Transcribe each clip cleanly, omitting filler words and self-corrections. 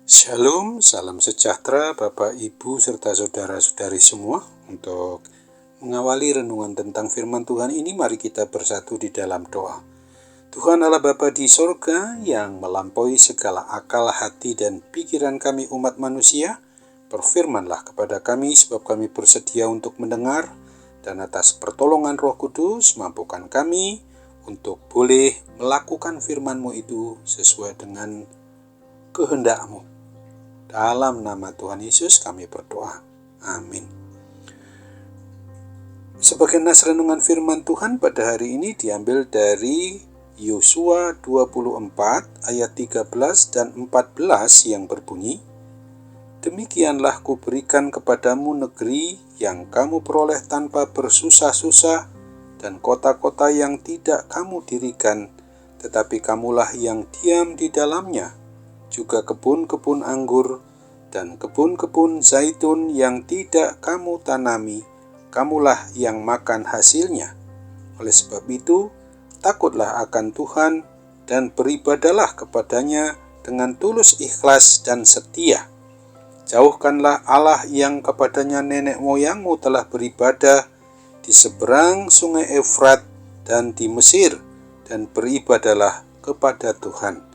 Shalom, salam sejahtera Bapak, Ibu, serta saudara-saudari semua. Untuk mengawali renungan tentang firman Tuhan ini, mari kita bersatu di dalam doa. Tuhan Allah Bapa di sorga yang melampaui segala akal, hati, dan pikiran kami umat manusia, berfirmanlah kepada kami sebab kami bersedia untuk mendengar, dan atas pertolongan Roh Kudus mampukan kami untuk boleh melakukan firman-Mu itu sesuai dengan kehendak-Mu. Dalam nama Tuhan Yesus kami berdoa. Amin. Sebagai nas renungan firman Tuhan pada hari ini diambil dari Yosua 24 ayat 13 dan 14 yang berbunyi, "Demikianlah kuberikan kepadamu negeri yang kamu peroleh tanpa bersusah-susah dan kota-kota yang tidak kamu dirikan, tetapi kamulah yang diam di dalamnya, juga kebun-kebun anggur dan kebun-kebun zaitun yang tidak kamu tanami, kamulah yang makan hasilnya. Oleh sebab itu, takutlah akan Tuhan dan beribadalah kepadanya dengan tulus ikhlas dan setia. Jauhkanlah Allah yang kepadanya nenek moyangmu telah beribadah di seberang sungai Efrat dan di Mesir, dan beribadalah kepada Tuhan."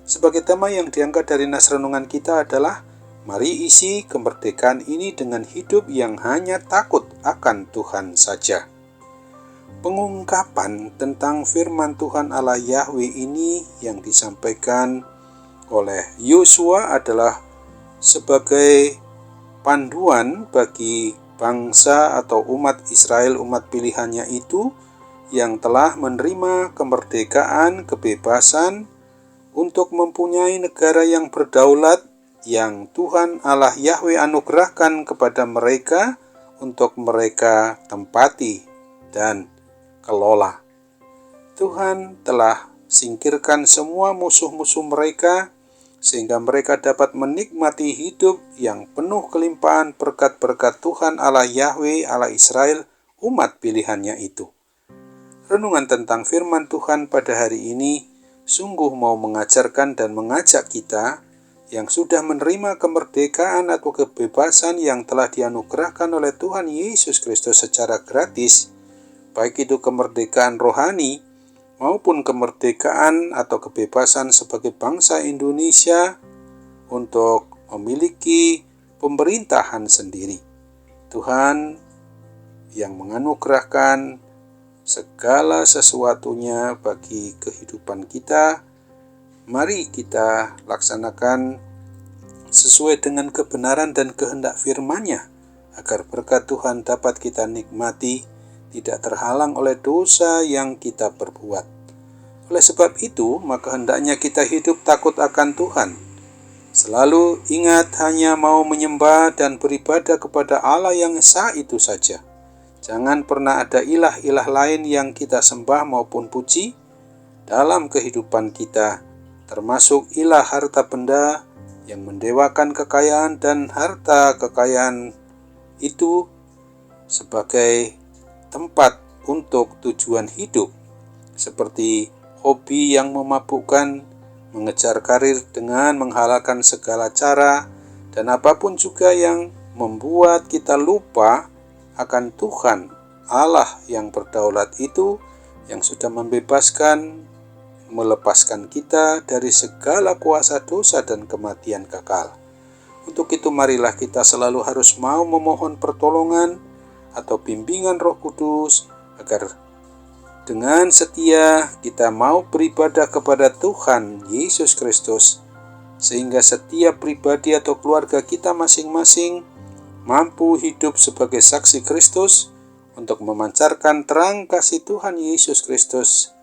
Sebagai tema yang diangkat dari nas renungan kita adalah, mari isi kemerdekaan ini dengan hidup yang hanya takut akan Tuhan saja. Pengungkapan tentang firman Tuhan Allah Yahweh ini yang disampaikan oleh Yosua adalah sebagai panduan bagi bangsa atau umat Israel, umat pilihannya itu yang telah menerima kemerdekaan, kebebasan untuk mempunyai negara yang berdaulat yang Tuhan Allah Yahweh anugerahkan kepada mereka untuk mereka tempati dan kelola. Tuhan telah singkirkan semua musuh-musuh mereka sehingga mereka dapat menikmati hidup yang penuh kelimpahan berkat-berkat Tuhan Allah Yahweh, Allah Israel, umat pilihannya itu. Renungan tentang firman Tuhan pada hari ini sungguh mau mengajarkan dan mengajak kita yang sudah menerima kemerdekaan atau kebebasan yang telah dianugerahkan oleh Tuhan Yesus Kristus secara gratis, baik itu kemerdekaan rohani maupun kemerdekaan atau kebebasan sebagai bangsa Indonesia untuk memiliki pemerintahan sendiri. Tuhan yang menganugerahkan segala sesuatunya bagi kehidupan kita, mari kita laksanakan sesuai dengan kebenaran dan kehendak firman-Nya, agar berkat Tuhan dapat kita nikmati, tidak terhalang oleh dosa yang kita perbuat. Oleh sebab itu, maka hendaknya kita hidup takut akan Tuhan. Selalu ingat hanya mau menyembah dan beribadah kepada Allah yang esa itu saja. Jangan pernah ada ilah-ilah lain yang kita sembah maupun puji dalam kehidupan kita, termasuk ilah harta benda yang mendewakan kekayaan dan harta kekayaan itu sebagai tempat untuk tujuan hidup, seperti hobi yang memabukkan, mengejar karir dengan menghalalkan segala cara, dan apapun juga yang membuat kita lupa akan Tuhan Allah yang berdaulat itu, yang sudah membebaskan, melepaskan kita dari segala kuasa dosa dan kematian kekal. Untuk itu marilah kita selalu harus mau memohon pertolongan atau bimbingan Roh Kudus, agar dengan setia kita mau beribadah kepada Tuhan Yesus Kristus, sehingga setiap pribadi atau keluarga kita masing-masing mampu hidup sebagai saksi Kristus untuk memancarkan terang kasih Tuhan Yesus Kristus,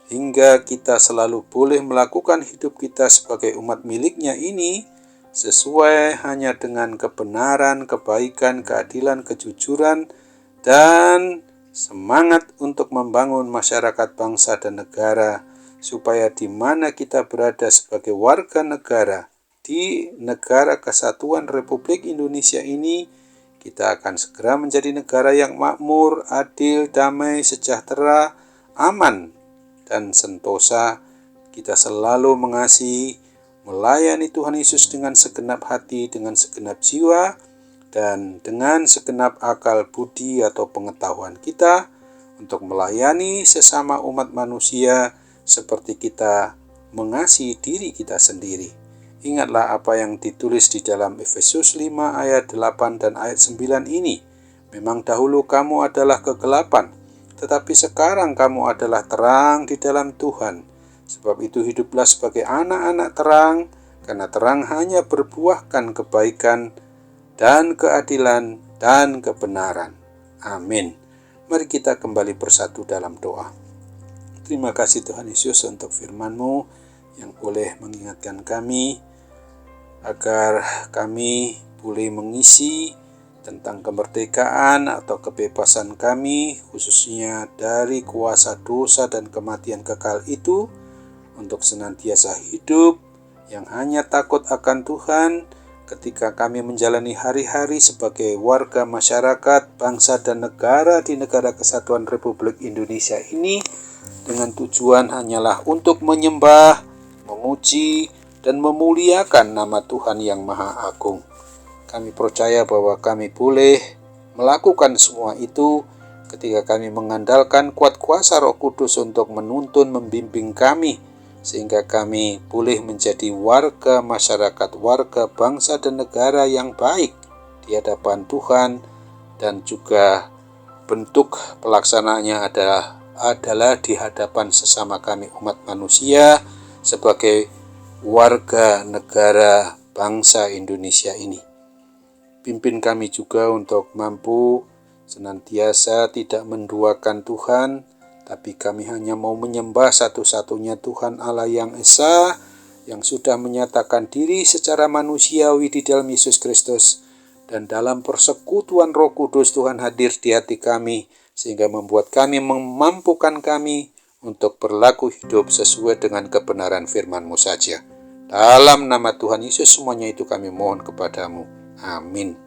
hingga kita selalu boleh melakukan hidup kita sebagai umat milik-Nya ini sesuai hanya dengan kebenaran, kebaikan, keadilan, kejujuran, dan semangat untuk membangun masyarakat bangsa dan negara, supaya di mana kita berada sebagai warga negara di negara kesatuan Republik Indonesia ini, kita akan segera menjadi negara yang makmur, adil, damai, sejahtera, aman, dan sentosa. Kita selalu mengasihi melayani Tuhan Yesus dengan segenap hati, dengan segenap jiwa, dan dengan segenap akal budi atau pengetahuan kita untuk melayani sesama umat manusia seperti kita mengasihi diri kita sendiri. Ingatlah apa yang ditulis di dalam Efesus 5 ayat 8 dan ayat 9 ini. Memang dahulu kamu adalah kegelapan, tetapi sekarang kamu adalah terang di dalam Tuhan. Sebab itu hiduplah sebagai anak-anak terang, karena terang hanya berbuahkan kebaikan dan keadilan dan kebenaran. Amin. Mari kita kembali bersatu dalam doa. Terima kasih Tuhan Yesus untuk firman-Mu yang boleh mengingatkan kami agar kami boleh mengisi tentang kemerdekaan atau kebebasan kami, khususnya dari kuasa dosa dan kematian kekal itu, untuk senantiasa hidup yang hanya takut akan Tuhan ketika kami menjalani hari-hari sebagai warga masyarakat, bangsa dan negara di Negara Kesatuan Republik Indonesia ini, dengan tujuan hanyalah untuk menyembah, memuji, dan memuliakan nama Tuhan yang Maha Agung. Kami percaya bahwa kami boleh melakukan semua itu ketika kami mengandalkan kuat kuasa Roh Kudus untuk menuntun membimbing kami, sehingga kami boleh menjadi warga masyarakat, warga bangsa dan negara yang baik di hadapan Tuhan, dan juga bentuk pelaksanaannya adalah di hadapan sesama kami umat manusia sebagai warga negara bangsa Indonesia ini. Pimpin kami juga untuk mampu senantiasa tidak menduakan Tuhan, tapi kami hanya mau menyembah satu-satunya Tuhan Allah yang Esa, yang sudah menyatakan diri secara manusiawi di dalam Yesus Kristus, dan dalam persekutuan Roh Kudus Tuhan hadir di hati kami, sehingga membuat kami, memampukan kami untuk berlaku hidup sesuai dengan kebenaran firman-Mu saja. Dalam nama Tuhan Yesus semuanya itu kami mohon kepadamu. Amin.